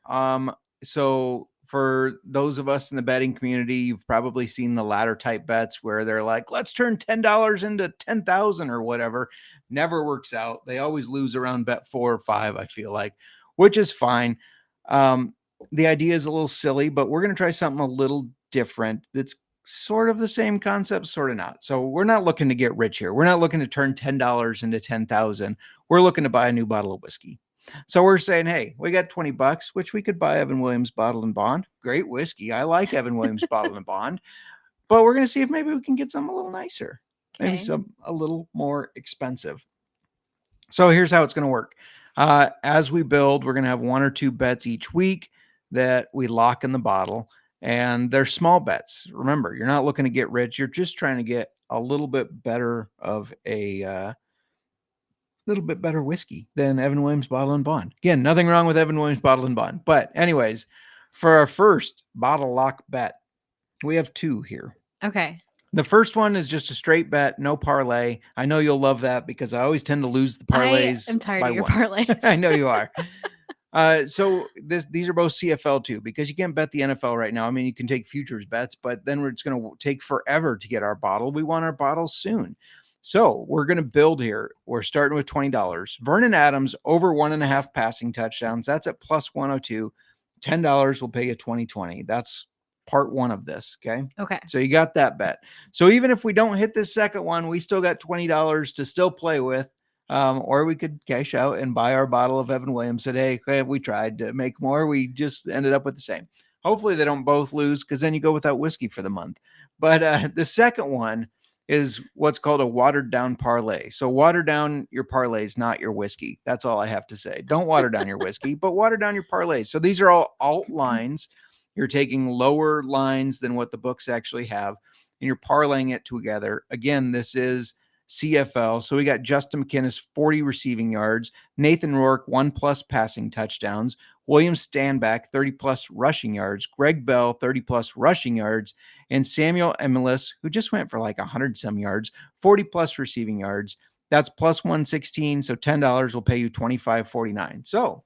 So for those of us in the betting community, you've probably seen the ladder type bets where they're like, let's turn $10 into 10,000 or whatever. Never works out. They always lose around bet 4 or 5, I feel like, which is fine. The idea is a little silly, but we're going to try something a little different. That's sort of the same concept, sort of not. So we're not looking to get rich here. We're not looking to turn $10 into 10,000. We're looking to buy a new bottle of whiskey. So we're saying, hey, we got $20, which we could buy Evan Williams Bottle and Bond. Great whiskey. I like Evan Williams Bottle and Bond. But we're going to see if maybe we can get something a little nicer. Maybe some a little more expensive. So here's how it's going to work. As we build, we're going to have 1 or 2 bets each week that we lock in the bottle. And they're small bets. Remember, you're not looking to get rich. You're just trying to get a little bit better of a little bit better whiskey than Evan Williams Bottle and Bond. Again, nothing wrong with Evan Williams Bottle and Bond. But anyways, for our first bottle lock bet, we have 2 here. Okay. The first one is just a straight bet, no parlay. I know you'll love that because I always tend to lose the parlays. I'm tired of your parlays. I know you are. So these are both CFL too, because you can't bet the NFL right now. I mean, you can take futures bets, but then it's going to take forever to get our bottle. We want our bottles soon. So we're going to build here. We're starting with $20. Vernon Adams over 1.5 passing touchdowns. That's at plus 102. $10 will pay you 2020. That's part 1 of this. Okay. So you got that bet. So even if we don't hit this second one, we still got $20 to still play with. Or we could cash out and buy our bottle of Evan Williams. Said, hey, we tried to make more. We just ended up with the same. Hopefully they don't both lose because then you go without whiskey for the month. But the second one is what's called a watered down parlay. So water down your parlays, not your whiskey. That's all I have to say. Don't water down your whiskey, but water down your parlays. So these are all alt lines. You're taking lower lines than what the books actually have, and you're parlaying it together. Again, this is CFL. So we got Justin McInnis, 40 receiving yards, Nathan Rourke, 1+ passing touchdowns, William Stanback, 30+ rushing yards, Greg Bell, 30+ rushing yards, and Samuel Emilis, who just went for like 100-some yards, 40+ receiving yards. That's plus 116. So $10 will pay you $25.49. So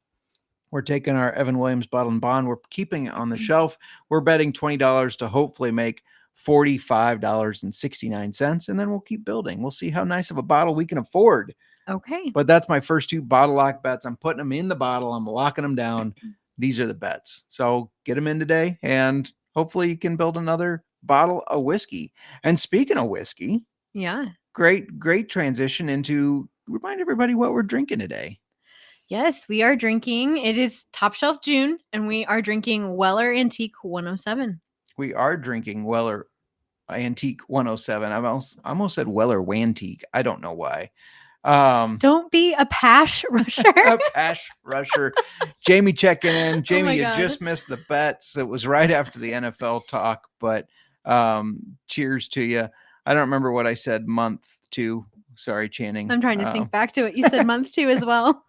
we're taking our Evan Williams bottle and bond. We're keeping it on the shelf. We're betting $20 to hopefully make $45.69. And then we'll keep building. We'll see how nice of a bottle we can afford. Okay. But that's my first 2 bottle lock bets. I'm putting them in the bottle. I'm locking them down. These are the bets. So get them in today, and hopefully you can build another bottle of whiskey. And speaking of whiskey, Yeah. great transition into remind everybody what we're drinking today. Yes, we are drinking. It is Top Shelf June, and we are drinking Weller Antique 107. We are drinking Weller Antique 107. I almost said Weller Wantique. I don't know why. Don't be a pash rusher. A pash rusher. Jamie checking in. Jamie, you God. just missed the bets. It was right after the NFL talk, but cheers to you. I don't remember what I said month 2. Sorry, Channing. I'm trying to think back to it. You said month 2 as well.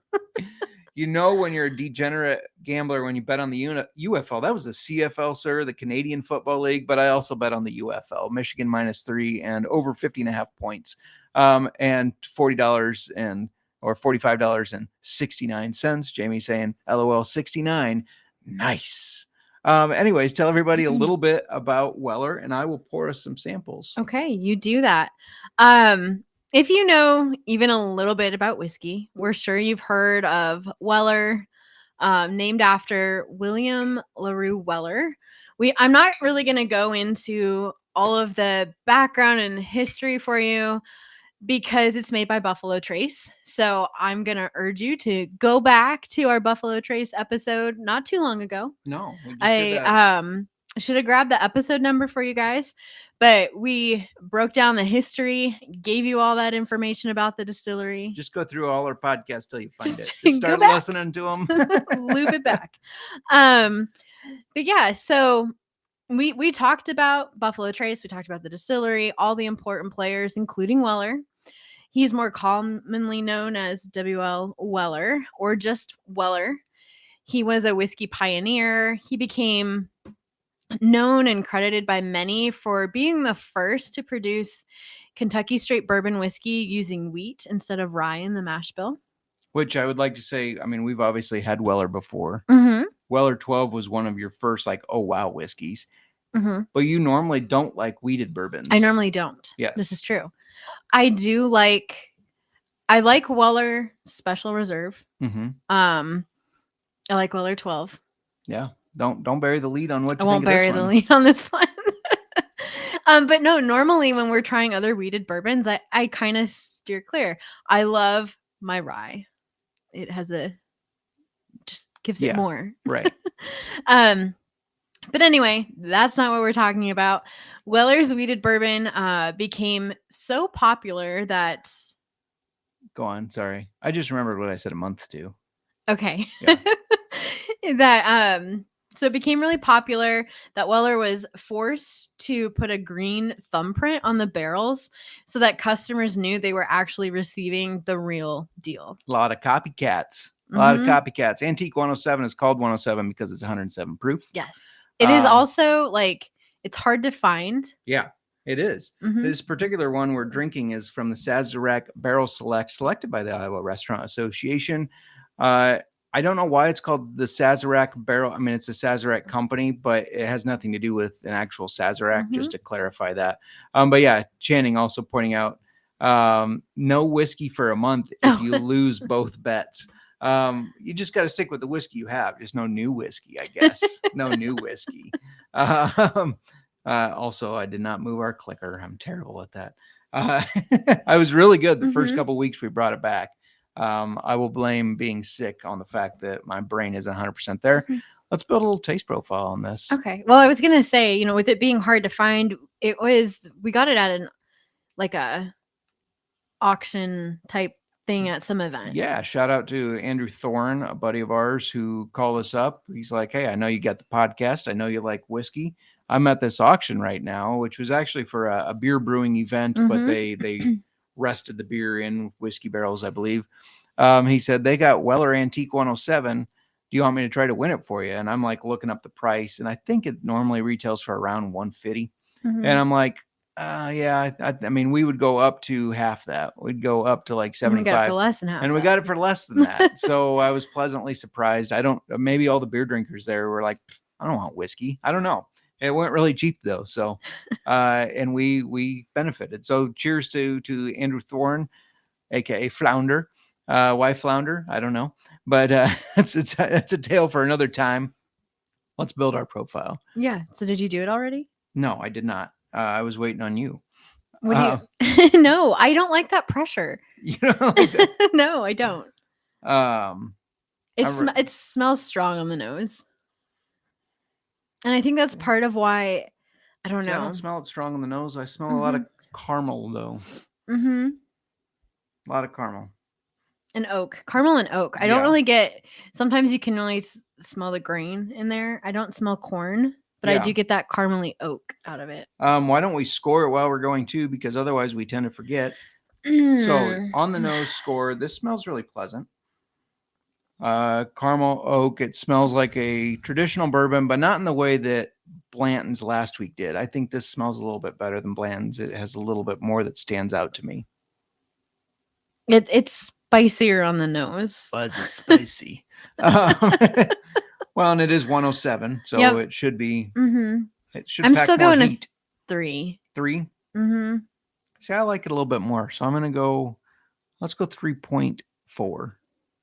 You know, when you're a degenerate gambler, when you bet on the UFL, that was the CFL, sir, the Canadian Football League, but I also bet on the UFL, Michigan -3 and over 50.5 points, and $40 or $45.69. Jamie saying, LOL 69. Nice. Anyways, tell everybody a little bit about Weller, and I will pour us some samples. Okay, you do that. If you know even a little bit about whiskey, we're sure you've heard of Weller, named after William LaRue Weller. I'm not really going to go into all of the background and history for you because it's made by Buffalo Trace. So I'm going to urge you to go back to our Buffalo Trace episode not too long ago. No, we just did that. Should have grabbed the episode number for you guys, but we broke down the history, gave you all that information about the distillery. Just go through all our podcasts till you find Just it. Just start listening to them. Loop it back. But yeah, so we talked about Buffalo Trace. We talked about the distillery, all the important players, including Weller. He's more commonly known as W.L. Weller or just Weller. He was a whiskey pioneer. He became known and credited by many for being the first to produce Kentucky straight bourbon whiskey using wheat instead of rye in the mash bill. Which I would like to say, I mean, we've obviously had Weller before. Mm-hmm. Weller 12 was one of your first, like, oh, wow, whiskeys. Mm-hmm. But you normally don't like wheated bourbons. I normally don't. Yeah. This is true. I like Weller Special Reserve. Mm-hmm. I like Weller 12. Yeah. Don't bury the lead on what you I won't think of this bury one. the lead on this one. But no, normally when we're trying other wheated bourbons, I kind of steer clear. I love my rye. It has just gives it more. Right. But anyway, that's not what we're talking about. Weller's wheated bourbon became so popular that... Go on. Sorry. I just remembered what I said a month to. Okay. Yeah. So it became really popular that Weller was forced to put a green thumbprint on the barrels so that customers knew they were actually receiving the real deal. A lot of copycats. Antique 107 is called 107 because it's 107 proof. Yes. It is also it's hard to find. Yeah, it is. Mm-hmm. This particular one we're drinking is from the Sazerac Barrel Select, selected by the Iowa Restaurant Association. I don't know why it's called the Sazerac Barrel. I mean, it's a Sazerac company, but it has nothing to do with an actual Sazerac, just to clarify that. But yeah, Channing also pointing out, no whiskey for a month if you lose both bets. You just got to stick with the whiskey you have. Just no new whiskey, I guess. No new whiskey. Also, I did not move our clicker. I'm terrible at that. I was really good the first couple weeks we brought it back. I will blame being sick on the fact that my brain isn't 100% there. Let's build a little taste profile on this. Okay. Well, I was going to say, with it being hard to find, we got it at a auction type thing at some event. Yeah. Shout out to Andrew Thorne, a buddy of ours who called us up. He's like, hey, I know you got the podcast. I know you like whiskey. I'm at this auction right now, which was actually for a beer brewing event, but they rested the beer in whiskey barrels, I believe. He said, they got Weller Antique 107. Do you want me to try to win it for you? And I'm like looking up the price, and I think it normally retails for around $150. Mhm. And I'm like, yeah, I mean, we would go up to half that. We'd go up to like And we got it 75. for less than half. And we that. got it for less than that. So I was pleasantly surprised. Maybe all the beer drinkers there were like, I don't want whiskey. I don't know. It went really cheap though. So, and we benefited. So cheers to Andrew Thorne, aka Flounder. Why Flounder? I don't know, but it's a tale for another time. Let's build our profile. Yeah. So did you do it already? No, I did not. I was waiting on you. What do you? No, I don't like that pressure. You know, No, I don't. It It smells strong on the nose, and I think that's part of why. I don't know. I don't smell it strong on the nose. I smell a lot of caramel though. Mm-hmm. A lot of caramel. And oak, caramel and oak. I don't really get. Sometimes you can really smell the grain in there. I don't smell corn, but I do get that caramely oak out of it. Why don't we score it while we're going too? Because otherwise we tend to forget. So on the nose score, this smells really pleasant. Caramel oak. It smells like a traditional bourbon, but not in the way that Blanton's last week did. I think this smells a little bit better than Blanton's. It has a little bit more that stands out to me. It's spicier on the nose. But it's spicy. Well, and it is 107, so it should be. Mm-hmm. It should. I'm pack still more going heat. to 3. 3. Mm-hmm. See, I like it a little bit more, so I'm gonna go. Let's go 3.4.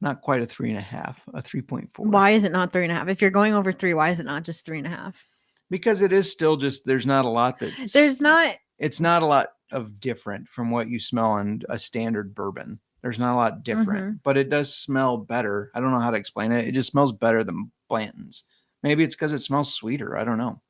Not quite a 3.5. A 3.4. Why is it not 3.5? If you're going over 3, why is it not just 3.5? Because it is still just. There's not a lot that. There's not. It's not a lot of different from what you smell in a standard bourbon. There's not a lot different, but it does smell better. I don't know how to explain it. It just smells better than Blanton's. Maybe it's because it smells sweeter. I don't know.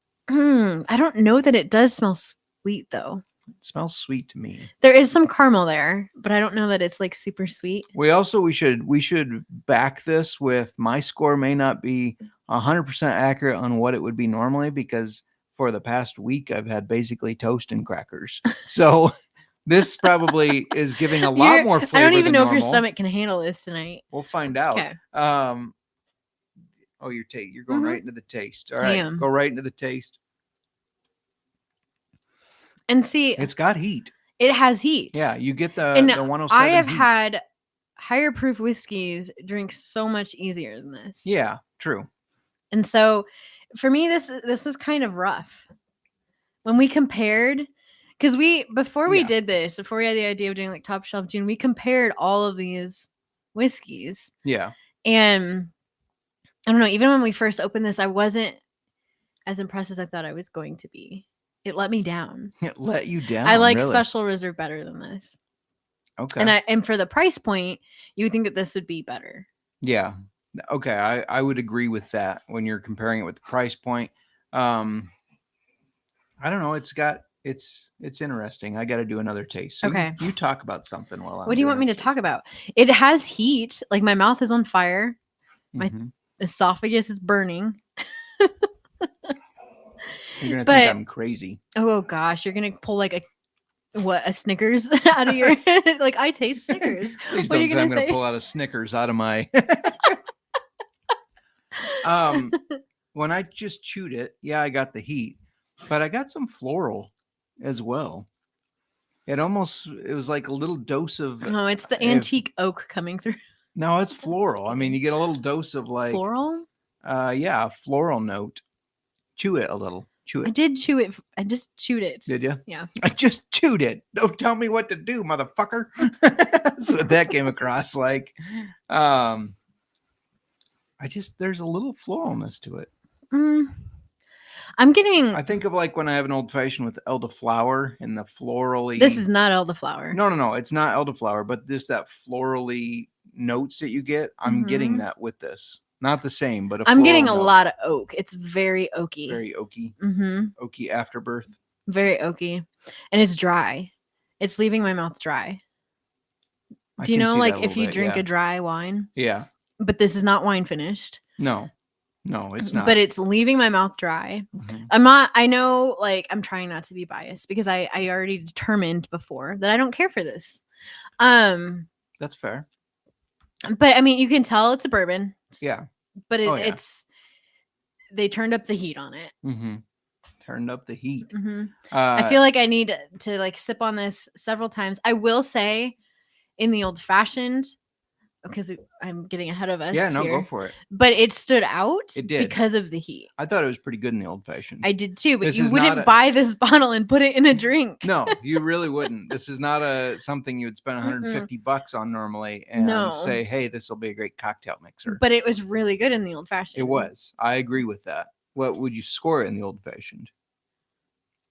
I don't know that it does smell sweet though. It smells sweet to me. There is some caramel there, but I don't know that it's like super sweet. We should back this with my score may not be 100% accurate on what it would be normally, because for the past week I've had basically toast and crackers. So this probably is giving a lot more flavor. I don't even know normal. if your stomach can handle this tonight. We'll find out. Okay. You're going right into the taste. All right, go right into the taste. And see, it's got heat. It has heat. Yeah, you get the 107. I have heat. had higher proof whiskeys drink so much easier than this. Yeah, true. And so for me, this was kind of rough. When we compared, because before we did this, before we had the idea of doing like Top Shelf June, we compared all of these whiskeys. Yeah. And I don't know, even when we first opened this, I wasn't as impressed as I thought I was going to be. It let me down. It let you down. I like really? Special Reserve better than this. Okay. And for the price point, you would think that this would be better. Yeah. Okay. I would agree with that when you're comparing it with the price point. I don't know. It's interesting. I got to do another taste. So okay. You talk about something while I'm. What do you want me to talk about? It has heat. Like my mouth is on fire. My esophagus is burning. You're gonna think I'm crazy. Oh gosh, you're gonna pull like a Snickers out of your like I taste Snickers. Please don't say I'm gonna pull out a Snickers out of my when I just chewed it, I got the heat, but I got some floral as well. It was like a little dose of it's the antique oak coming through. No, it's floral. I mean, you get a little dose of like floral? A floral note. Chew it a little. Chew it. I did chew it. I just chewed it. Did you? Yeah. I just chewed it. Don't tell me what to do, motherfucker. That's what that came across like. There's a little floralness to it. I think of like when I have an old fashioned with elderflower and the florally. This is not elderflower. No, it's not elderflower, but that florally notes that you get. I'm getting that with this. Not the same, but I'm getting a lot of oak. It's very oaky. Very oaky. Oaky afterbirth. Very oaky. And it's dry. It's leaving my mouth dry. Do you know like if you drink a dry wine? Yeah. But this is not wine finished. No, it's not. But it's leaving my mouth dry. I know like I'm trying not to be biased because I already determined before that I don't care for this. That's fair. But I mean, you can tell it's a bourbon. Yeah. But Oh, yeah. it's they turned up the heat on it. Mm-hmm. Turned up the heat. Mm-hmm. I feel like I need to like sip on this several times. I will say, in the old fashioned, because I'm getting ahead of us. Yeah, no, here, go for it. But it stood out. It did because of the heat. I thought it was pretty good in the old fashioned. I did too, but This you is wouldn't not buy this bottle and put it in a drink. No, you really wouldn't. This is not something you would spend $150 on normally and say, hey, this will be a great cocktail mixer. But it was really good in the old fashioned. It was. I agree with that. What would you score it in the old fashioned?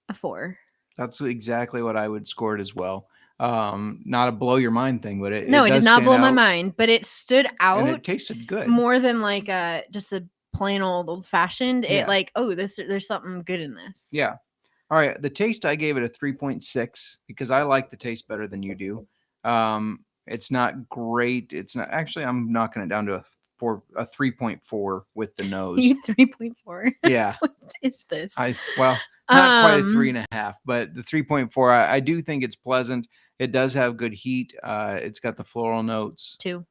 A 4. That's exactly what I would score it as well. Not a blow your mind thing, but it did not blow my mind, but it stood out. And it tasted good. More than like just a plain old fashioned. Yeah. It like, oh, there's something good in this. Yeah. All right. The taste, I gave it a 3.6 because I like the taste better than you do. It's not great. It's not actually, I'm knocking it down to a 3.4 with the nose. 3.4. Yeah. What is this? Not quite a 3.5, but the 3.4, I do think it's pleasant. It does have good heat. It's got the floral notes. 2.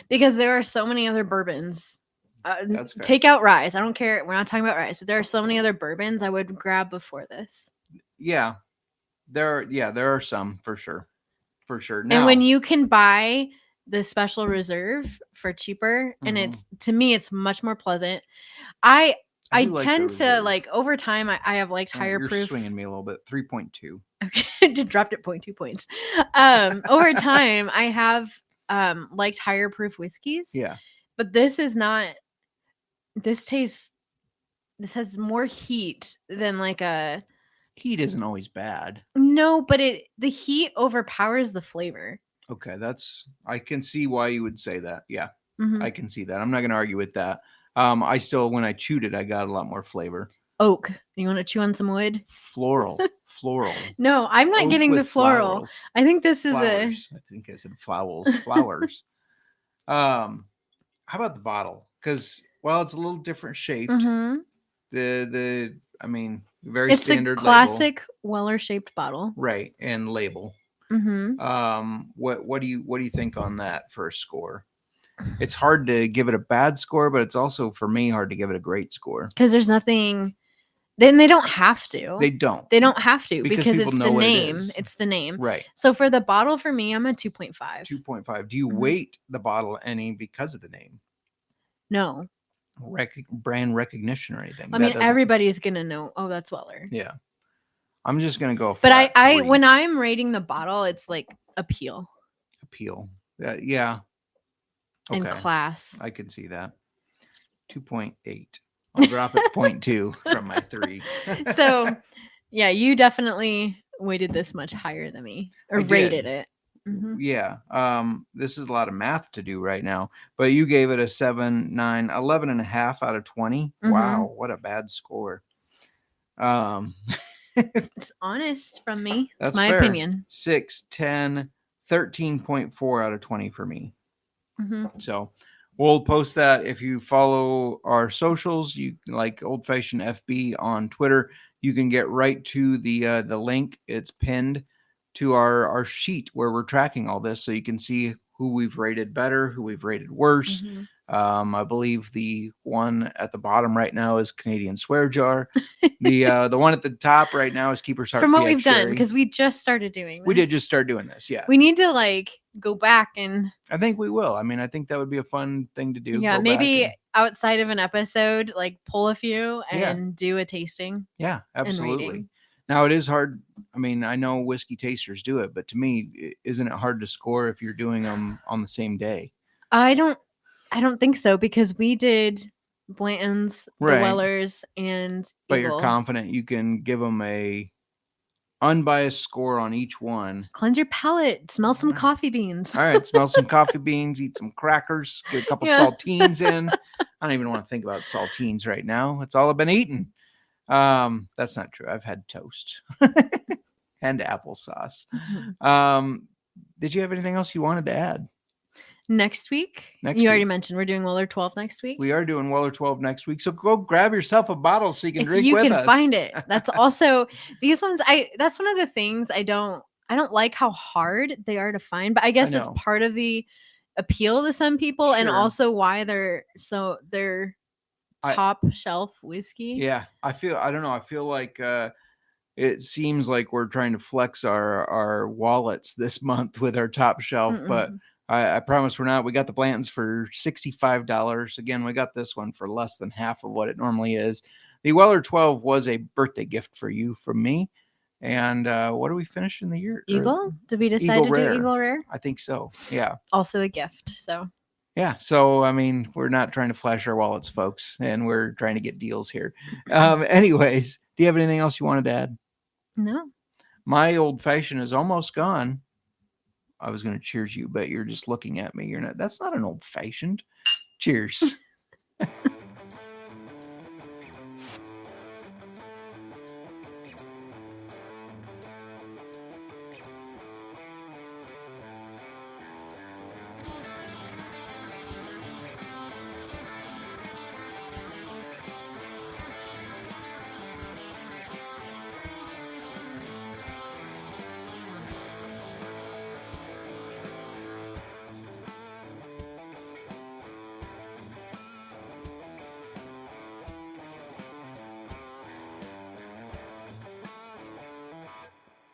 Because there are so many other bourbons. That's fair. Take out rye. I don't care. We're not talking about rye, but there are so many other bourbons I would grab before this. Yeah, there are some for sure. Now, and when you can buy the special reserve for cheaper, and it's to me, it's much more pleasant. I tend to like over time. I have liked higher you're proof. Swinging me a little bit. 3.2. Okay, dropped it 0.2 points. Over time, I have liked higher proof whiskeys. Yeah, but this is not. This has more heat than like a. Heat isn't always bad. No, but the heat overpowers the flavor. Okay, I can see why you would say that. Yeah, I can see that. I'm not going to argue with that. I still, when I chewed it, I got a lot more flavor. Oak. You want to chew on some wood? Floral. No, I'm not getting the floral. Flowers. I think this is flowers. I think I said flowers. How about the bottle? Because it's a little different shaped. Very it's standard. The classic Weller shaped bottle, right? And label. What do you think on that for a score? It's hard to give it a bad score, but it's also for me hard to give it a great score because there's nothing. Then they don't have to. They don't have to because it's the name. It's the name, right? So for the bottle, for me, I'm a 2.5. 2.5. Do you weight the bottle any because of the name? No. Brand recognition or anything? I mean, everybody's gonna know. Oh, that's Weller. Yeah. I'm just gonna go. But I when I'm rating the bottle, it's like appeal. Yeah. Okay. And class. I can see that. 2.8. I'll drop it 0.2 from my 3. So, yeah, you definitely weighted this much higher than me, or rated it. Yeah. This is a lot of math to do right now, but you gave it a 7, 9, 11.5 out of 20. Wow, what a bad score. It's honest from me. That's my fair. opinion. 6, 10, 13.4 out of 20 for me. So we'll post that. If you follow our socials, you like Old Fashioned FB on Twitter, you can get right to the link. It's pinned to our sheet where we're tracking all this, so you can see who we've rated better, who we've rated worse. I believe the one at the bottom right now is Canadian Swear Jar. The one at the top right now is Keeper's Heart. From what we've done, because we just started doing this. We did just start doing this, yeah. We need to go back and. I think we will. I mean, I think that would be a fun thing to do. Yeah, maybe outside of an episode, pull a few and do a tasting. Yeah, absolutely. Now it is hard. I mean, I know whiskey tasters do it, but to me, isn't it hard to score if you're doing them on the same day? I don't think so, because we did Blanton's, the Wellers, and but Eagle. You're confident you can give them a unbiased score on each one. Cleanse your palate. Smell some coffee beans. All right, smell some coffee beans. Eat some crackers. Get a couple saltines in. I don't even want to think about saltines right now. That's all I've been eating. That's not true. I've had toast and applesauce. Did you have anything else you wanted to add? Next week? You already mentioned we're doing Weller 12 next week. We are doing Weller 12 next week. So go grab yourself a bottle so you can drink with us. If you can find it. That's also, these ones, that's one of the things I don't I don't like how hard they are to find, but I guess that's know. part of the appeal to some people and Sure. also why they're top shelf whiskey. Yeah, I don't know. I feel like it seems like we're trying to flex our wallets this month with our top shelf, but I promise we're not. We got the Blantons for $65. Again, we got this one for less than half of what it normally is. The Weller 12 was a birthday gift for you from me. And what do we finish in the year? Eagle? Did we decide to do Eagle Rare? I think so. Yeah. Also a gift. So. Yeah. So, I mean, we're not trying to flash our wallets, folks, and we're trying to get deals here. Anyways, do you have anything else you wanted to add? No. My old fashioned is almost gone. I was going to cheers you, but you're just looking at me. You're not. That's not an old fashioned. Cheers.